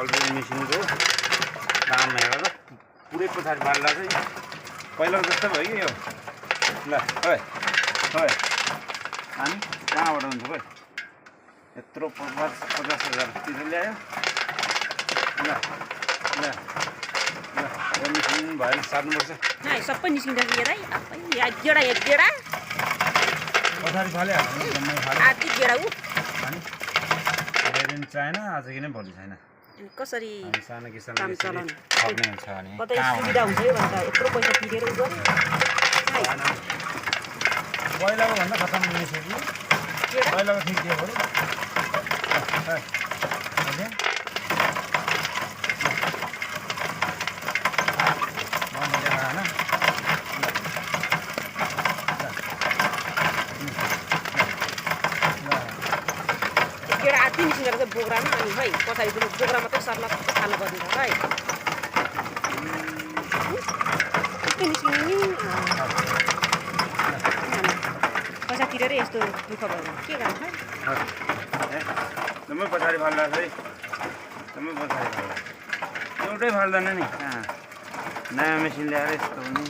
अल्ट्रेनेट मेसिनको दाम हेरेर पुरै पछाडि फाल्दा चाहिँ पहिलाको जस्तो भयो कि यो ल ओइ ओइ अनि कहाँबाट हुन्छ खोइ यत्रो 50,000 तिरेर ल्यायो ल ल ल यो मेसिन भयो सार्नुपर्छ सबै निस्किँदैछ हेरै एक गेडा पछाडि फाल्यो जम्मै फाल्यो आधी गेडा उ अनि दिन चाहिएन आज कि नै भोलि छैन कसरी सानो किसान काम चलाउने खप्ने हुन्छ अनि कतै सुविधा हुन्छ है भन्दा यत्रो पैसा तिरेर उ गर्यो पहिलाको भन्दा खतम हुनेछ कि पहिलाको ठिक थियो बरु गेडा आधी निस्किँदो रहेछ बोक्रामा अनि है पछाडि बोक्रा मात्रै सर्न थाल्नु पर्ने है निस्किने पैसा तिरेर यस्तो दुःख भयो के गर्नु जम्मै पछाडि फाल्दा है जम्मै पछाडि फाल्दा एउटै फाल्दैन नि कहाँ नयाँ मेसिन ल्याएर यस्तो हुने